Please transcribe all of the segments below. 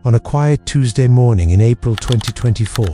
On a quiet Tuesday morning in April 2024,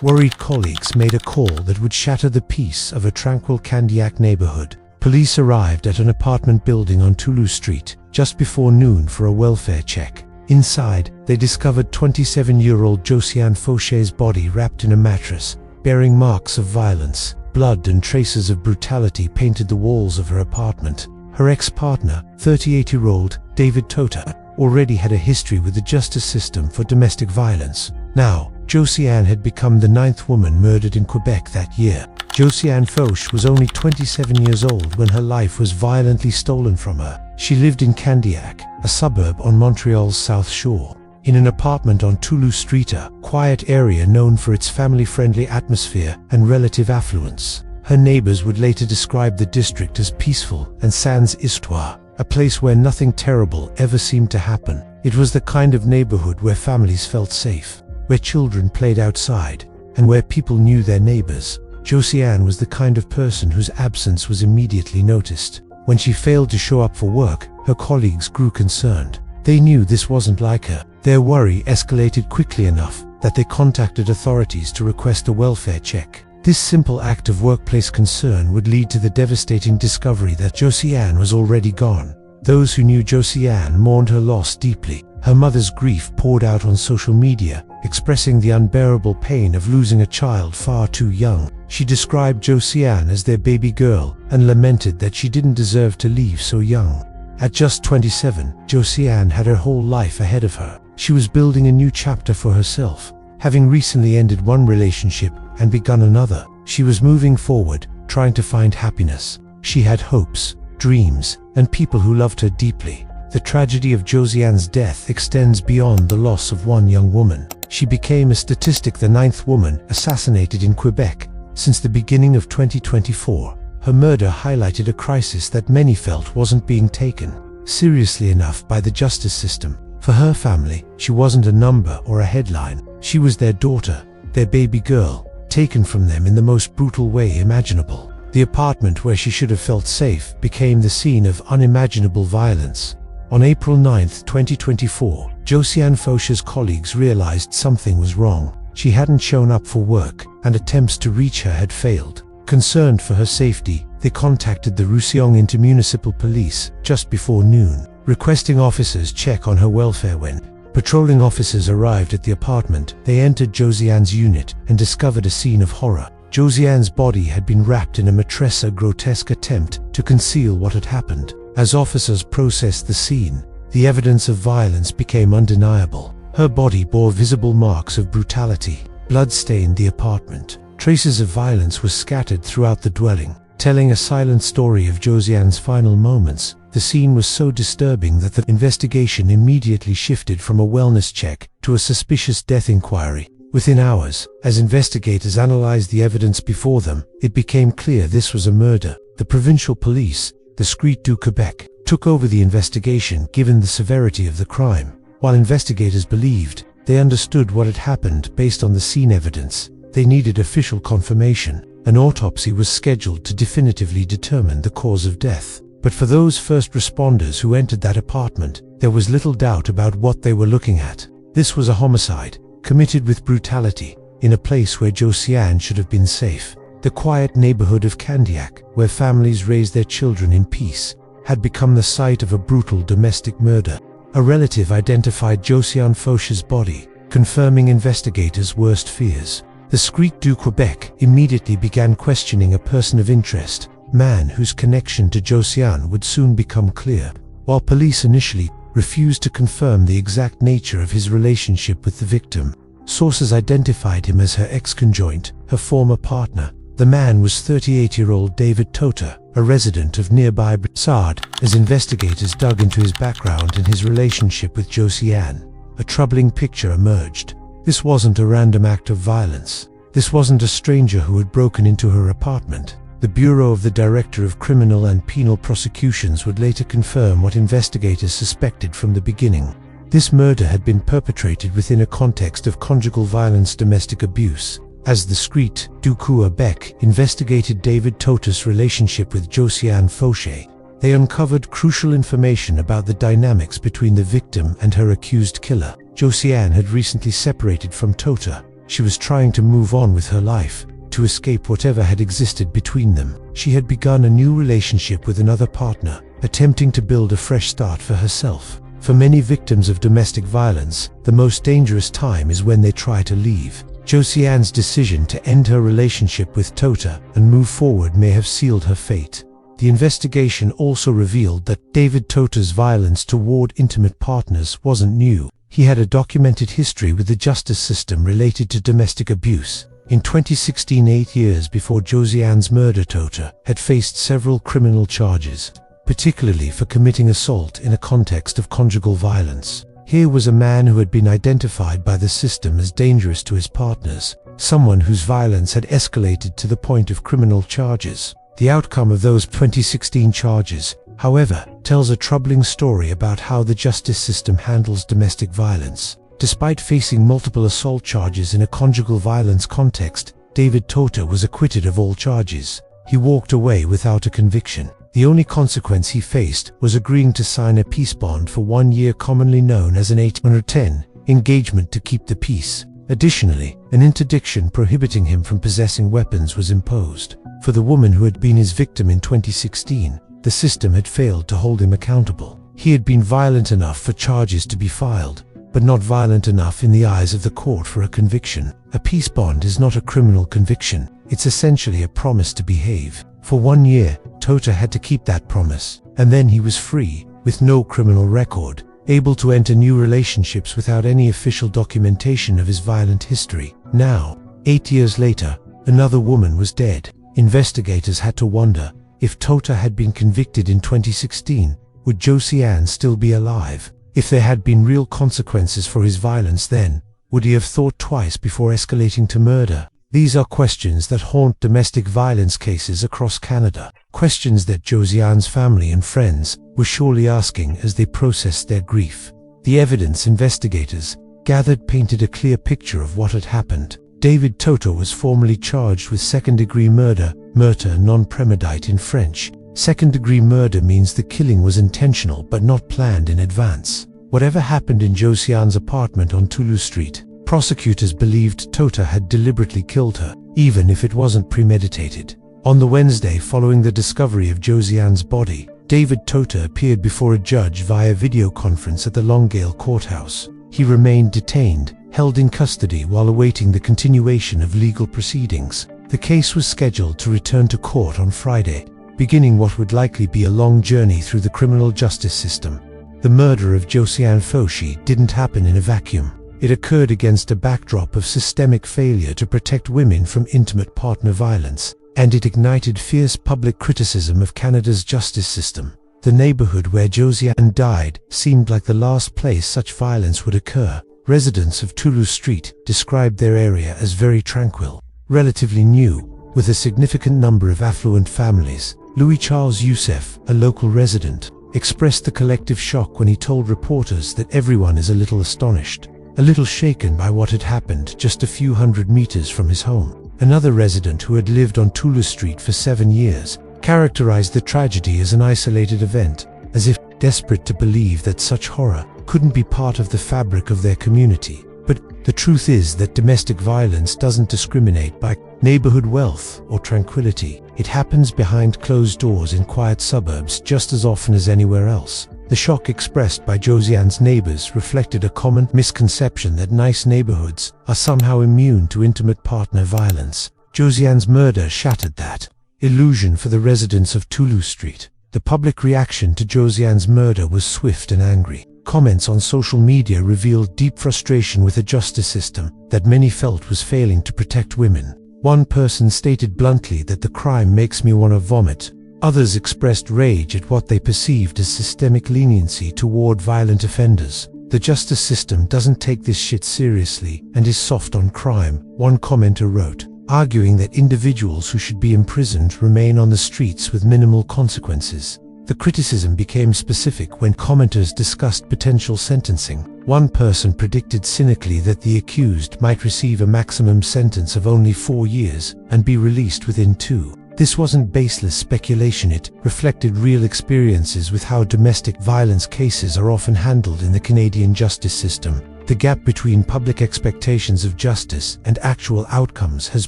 worried colleagues made a call that would shatter the peace of a tranquil Candiac neighborhood. Police arrived at an apartment building on Toulouse Street just before noon for a welfare check. Inside, they discovered 27-year-old Josianne Faucher's body wrapped in a mattress, bearing marks of violence. Blood and traces of brutality painted the walls of her apartment. Her ex-partner, 38-year-old David Tota, already had a history with the justice system for domestic violence. Now, Josianne had become the 9th woman murdered in Quebec that year. Josianne Faucher was only 27 years old when her life was violently stolen from her. She lived in Candiac, a suburb on Montreal's South Shore, in an apartment on Toulouse Street, a quiet area known for its family-friendly atmosphere and relative affluence. Her neighbors would later describe the district as peaceful and sans histoire, a place where nothing terrible ever seemed to happen. It was the kind of neighborhood where families felt safe, where children played outside, and where people knew their neighbors. Josianne was the kind of person whose absence was immediately noticed. When she failed to show up for work, her colleagues grew concerned. They knew this wasn't like her. Their worry escalated quickly enough that they contacted authorities to request a welfare check. This simple act of workplace concern would lead to the devastating discovery that Josianne was already gone. Those who knew Josianne mourned her loss deeply. Her mother's grief poured out on social media, expressing the unbearable pain of losing a child far too young. She described Josianne as their baby girl and lamented that she didn't deserve to leave so young. At just 27, Josianne had her whole life ahead of her. She was building a new chapter for herself. Having recently ended one relationship and begun another, she was moving forward, trying to find happiness. She had hopes, dreams, and people who loved her deeply. The tragedy of Josianne's death extends beyond the loss of one young woman. She became a statistic, the 9th woman assassinated in Quebec since the beginning of 2024. Her murder highlighted a crisis that many felt wasn't being taken seriously enough by the justice system. For her family, she wasn't a number or a headline. She was their daughter, their baby girl, taken from them in the most brutal way imaginable. The apartment where she should have felt safe became the scene of unimaginable violence. On April 9, 2024, Josianne Faucher's colleagues realized something was wrong. She hadn't shown up for work, and attempts to reach her had failed. Concerned for her safety, they contacted the Roussillon Intermunicipal Police just before noon, requesting officers check on her welfare. When patrolling officers arrived at the apartment, they entered Josianne's unit and discovered a scene of horror. Josianne's body had been wrapped in a mattress, a grotesque attempt to conceal what had happened. As officers processed the scene, the evidence of violence became undeniable. Her body bore visible marks of brutality. Blood stained the apartment. Traces of violence were scattered throughout the dwelling, telling a silent story of Josianne's final moments. The scene was so disturbing that the investigation immediately shifted from a wellness check to a suspicious death inquiry. Within hours, as investigators analyzed the evidence before them, it became clear this was a murder. The provincial police, the Sûreté du Québec, took over the investigation given the severity of the crime. While investigators believed they understood what had happened based on the scene evidence, they needed official confirmation. An autopsy was scheduled to definitively determine the cause of death. But for those first responders who entered that apartment, there was little doubt about what they were looking at. This was a homicide, committed with brutality, in a place where Josianne should have been safe. The quiet neighborhood of Candiac, where families raised their children in peace, had become the site of a brutal domestic murder. A relative identified Josianne Faucher's body, confirming investigators' worst fears. The Sûreté du Québec immediately began questioning a person of interest, man whose connection to Josianne would soon become clear. While police initially refused to confirm the exact nature of his relationship with the victim, sources identified him as her ex-conjoint, her former partner. The man was 38-year-old David Tota, a resident of nearby Provincial. As investigators dug into his background and his relationship with Josianne, a troubling picture emerged. This wasn't a random act of violence. This wasn't a stranger who had broken into her apartment. The Bureau of the Director of Criminal and Penal Prosecutions would later confirm what investigators suspected from the beginning. This murder had been perpetrated within a context of conjugal violence, domestic abuse. As the Sûreté du Québec investigated David Tota's relationship with Josianne Faucher, they uncovered crucial information about the dynamics between the victim and her accused killer. Josianne had recently separated from Tota. She was trying to move on with her life, to escape whatever had existed between them. She had begun a new relationship with another partner, attempting to build a fresh start for herself. For many victims of domestic violence, the most dangerous time is when they try to leave. Josianne's decision to end her relationship with Tota and move forward may have sealed her fate. The investigation also revealed that David Tota's violence toward intimate partners wasn't new. He had a documented history with the justice system related to domestic abuse. In 2016, 8 years before Josianne's murder, Tota had faced several criminal charges, particularly for committing assault in a context of conjugal violence. Here was a man who had been identified by the system as dangerous to his partners, someone whose violence had escalated to the point of criminal charges. The outcome of those 2016 charges, however, tells a troubling story about how the justice system handles domestic violence. Despite facing multiple assault charges in a conjugal violence context, David Tota was acquitted of all charges. He walked away without a conviction. The only consequence he faced was agreeing to sign a peace bond for 1 year, commonly known as an 810 engagement to keep the peace. Additionally, an interdiction prohibiting him from possessing weapons was imposed. For the woman who had been his victim in 2016, the system had failed to hold him accountable. He had been violent enough for charges to be filed, but not violent enough in the eyes of the court for a conviction. A peace bond is not a criminal conviction. It's essentially a promise to behave. For 1 year, Tota had to keep that promise, and then he was free, with no criminal record, able to enter new relationships without any official documentation of his violent history. Now, 8 years later, another woman was dead. Investigators had to wonder, if Tota had been convicted in 2016, would Josianne still be alive? If there had been real consequences for his violence then, would he have thought twice before escalating to murder? These are questions that haunt domestic violence cases across Canada. Questions that Josianne's family and friends were surely asking as they processed their grief. The evidence investigators gathered painted a clear picture of what had happened. David Tota was formally charged with second-degree murder, meurtre non prémédité in French. Second-degree murder means the killing was intentional but not planned in advance. Whatever happened in Josianne's apartment on Toulouse Street, prosecutors believed Tota had deliberately killed her, even if it wasn't premeditated. On the Wednesday following the discovery of Josianne's body, David Tota appeared before a judge via video conference at the Longueuil courthouse. He remained detained, held in custody while awaiting the continuation of legal proceedings. The case was scheduled to return to court on Friday, beginning what would likely be a long journey through the criminal justice system. The murder of Josianne Faucher didn't happen in a vacuum. It occurred against a backdrop of systemic failure to protect women from intimate partner violence, and it ignited fierce public criticism of Canada's justice system. The neighborhood where Josianne died seemed like the last place such violence would occur. Residents of Toulouse Street described their area as very tranquil, relatively new, with a significant number of affluent families. Louis-Charles Youssef, a local resident, expressed the collective shock when he told reporters that everyone is a little astonished, a little shaken by what had happened just a few hundred meters from his home. Another resident who had lived on Toulouse Street for 7 years characterized the tragedy as an isolated event, as if desperate to believe that such horror couldn't be part of the fabric of their community. But the truth is that domestic violence doesn't discriminate by neighborhood wealth or tranquility. It happens behind closed doors in quiet suburbs just as often as anywhere else. The shock expressed by Josianne's neighbors reflected a common misconception that nice neighborhoods are somehow immune to intimate partner violence. Josianne's murder shattered that illusion for the residents of Toulouse Street. The public reaction to Josianne's murder was swift and angry. Comments on social media revealed deep frustration with a justice system that many felt was failing to protect women. One person stated bluntly that the crime makes me want to vomit. Others expressed rage at what they perceived as systemic leniency toward violent offenders. The justice system doesn't take this shit seriously and is soft on crime, one commenter wrote, arguing that individuals who should be imprisoned remain on the streets with minimal consequences. The criticism became specific when commenters discussed potential sentencing. One person predicted cynically that the accused might receive a maximum sentence of only 4 years and be released within 2. This wasn't baseless speculation, it reflected real experiences with how domestic violence cases are often handled in the Canadian justice system. The gap between public expectations of justice and actual outcomes has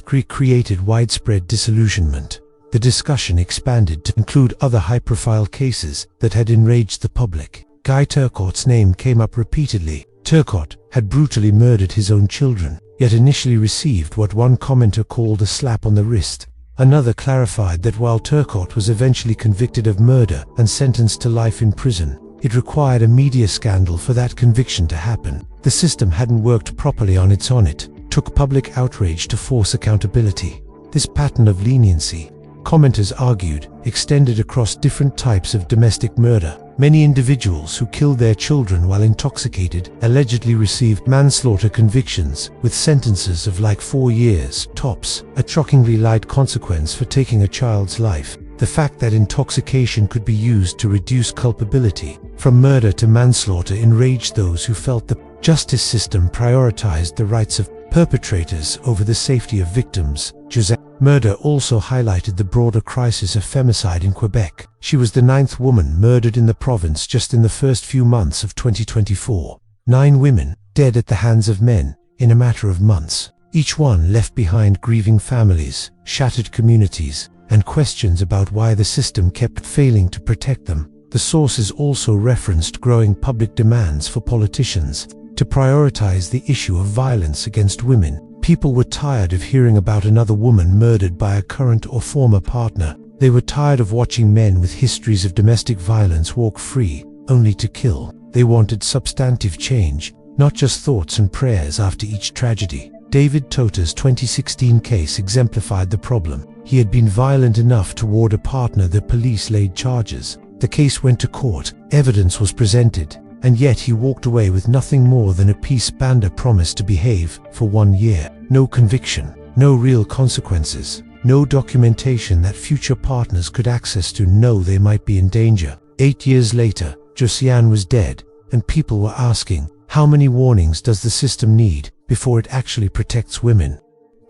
created widespread disillusionment. The discussion expanded to include other high-profile cases that had enraged the public. Guy Turcotte's name came up repeatedly. Turcotte had brutally murdered his own children, yet initially received what one commenter called a slap on the wrist. Another clarified that while Turcotte was eventually convicted of murder and sentenced to life in prison, it required a media scandal for that conviction to happen. The system hadn't worked properly on its own. It took public outrage to force accountability. This pattern of leniency, commenters argued, extended across different types of domestic murder. Many individuals who killed their children while intoxicated allegedly received manslaughter convictions with sentences of like 4 years, tops, a shockingly light consequence for taking a child's life. The fact that intoxication could be used to reduce culpability from murder to manslaughter enraged those who felt the justice system prioritized the rights of perpetrators over the safety of victims. Josianne murder also highlighted the broader crisis of femicide in Quebec. She was the 9th woman murdered in the province just in the first few months of 2024. 9 women dead at the hands of men in a matter of months. Each one left behind grieving families, shattered communities, and questions about why the system kept failing to protect them. The sources also referenced growing public demands for politicians to prioritize the issue of violence against women. People were tired of hearing about another woman murdered by a current or former partner. They were tired of watching men with histories of domestic violence walk free, only to kill. They wanted substantive change, not just thoughts and prayers after each tragedy. David Tota's 2016 case exemplified the problem. He had been violent enough toward a partner the police laid charges. The case went to court, evidence was presented, and yet he walked away with nothing more than a peace banda promise to behave for 1 year. No conviction, no real consequences, no documentation that future partners could access to know they might be in danger. 8 years later, Josianne was dead, and people were asking, how many warnings does the system need before it actually protects women?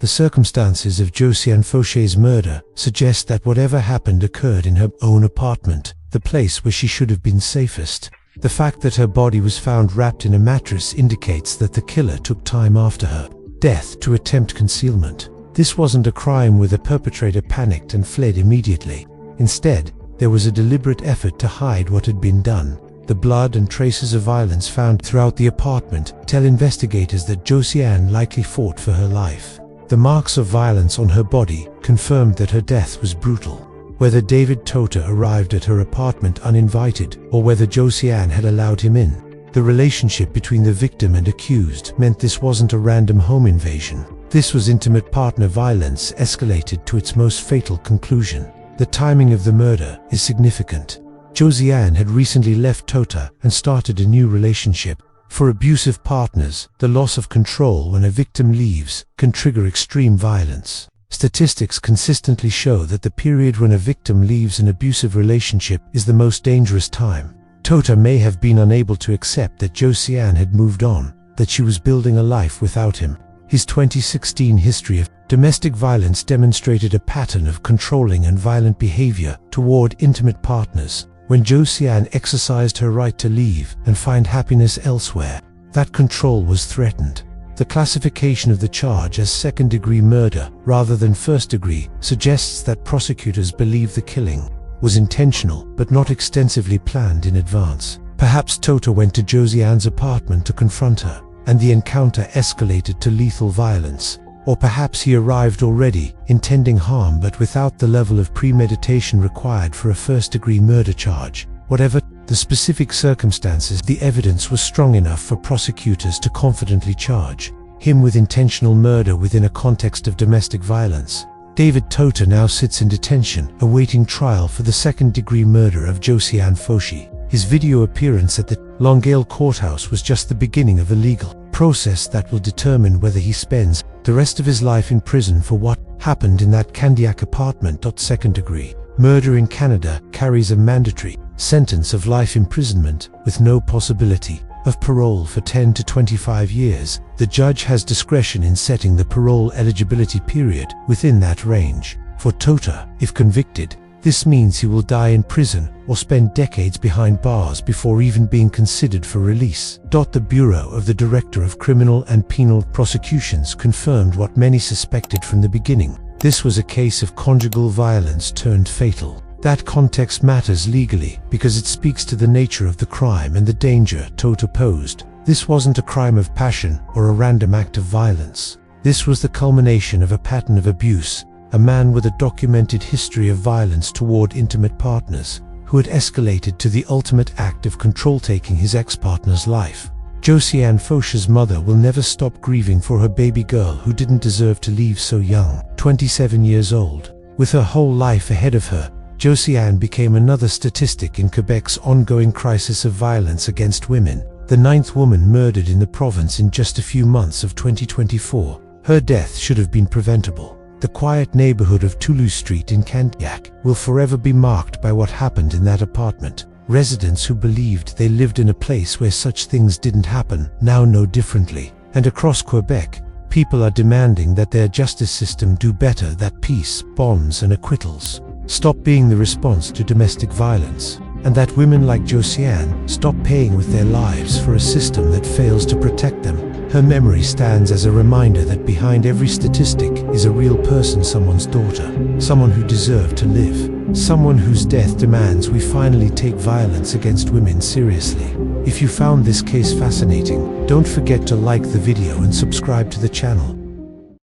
The circumstances of Josianne Faucher's murder suggest that whatever happened occurred in her own apartment, the place where she should have been safest. The fact that her body was found wrapped in a mattress indicates that the killer took time after her death to attempt concealment. This wasn't a crime where the perpetrator panicked and fled immediately. Instead, there was a deliberate effort to hide what had been done. The blood and traces of violence found throughout the apartment tell investigators that Josianne likely fought for her life. The marks of violence on her body confirmed that her death was brutal. Whether David Tota arrived at her apartment uninvited or whether Josianne had allowed him in, the relationship between the victim and accused meant this wasn't a random home invasion. This was intimate partner violence escalated to its most fatal conclusion. The timing of the murder is significant. Josianne had recently left Tota and started a new relationship. For abusive partners, the loss of control when a victim leaves can trigger extreme violence. Statistics consistently show that the period when a victim leaves an abusive relationship is the most dangerous time. Tota may have been unable to accept that Josianne had moved on, that she was building a life without him. His 2016 history of domestic violence demonstrated a pattern of controlling and violent behavior toward intimate partners. When Josianne exercised her right to leave and find happiness elsewhere, that control was threatened. The classification of the charge as second-degree murder rather than first-degree suggests that prosecutors believe the killing was intentional but not extensively planned in advance. Perhaps Tota went to Josianne's apartment to confront her, and the encounter escalated to lethal violence. Or perhaps he arrived already, intending harm but without the level of premeditation required for a first-degree murder charge. Whatever the specific circumstances, the evidence was strong enough for prosecutors to confidently charge him with intentional murder within a context of domestic violence. David Tota now sits in detention, awaiting trial for the second-degree murder of Josianne Faucher. His video appearance at the Longueuil courthouse was just the beginning of a legal process that will determine whether he spends the rest of his life in prison for what happened in that Candiac apartment. Second-degree murder in Canada carries a mandatory sentence of life imprisonment with no possibility of parole for 10 to 25 years. The judge has discretion in setting the parole eligibility period within that range. For Tota, if convicted, This means he will die in prison or spend decades behind bars before even being considered for release. The Bureau of the Director of Criminal and Penal Prosecutions confirmed what many suspected from the beginning. This was a case of conjugal violence turned fatal. That context matters legally because it speaks to the nature of the crime and the danger Tota posed. This wasn't a crime of passion or a random act of violence. This was the culmination of a pattern of abuse, a man with a documented history of violence toward intimate partners, who had escalated to the ultimate act of control-taking his ex-partner's life. Josianne Faucher's mother will never stop grieving for her baby girl who didn't deserve to leave so young, 27 years old. With her whole life ahead of her, Josianne became another statistic in Quebec's ongoing crisis of violence against women, the 9th woman murdered in the province in just a few months of 2024. Her death should have been preventable. The quiet neighborhood of Tota Street in Candiac will forever be marked by what happened in that apartment. Residents who believed they lived in a place where such things didn't happen now know differently. And across Quebec, people are demanding that their justice system do better, that peace, bonds and acquittals stop being the response to domestic violence, and that women like Josianne stop paying with their lives for a system that fails to protect them. Her memory stands as a reminder that behind every statistic is a real person, someone's daughter, someone who deserved to live, someone whose death demands we finally take violence against women seriously. If you found this case fascinating, don't forget to like the video and subscribe to the channel.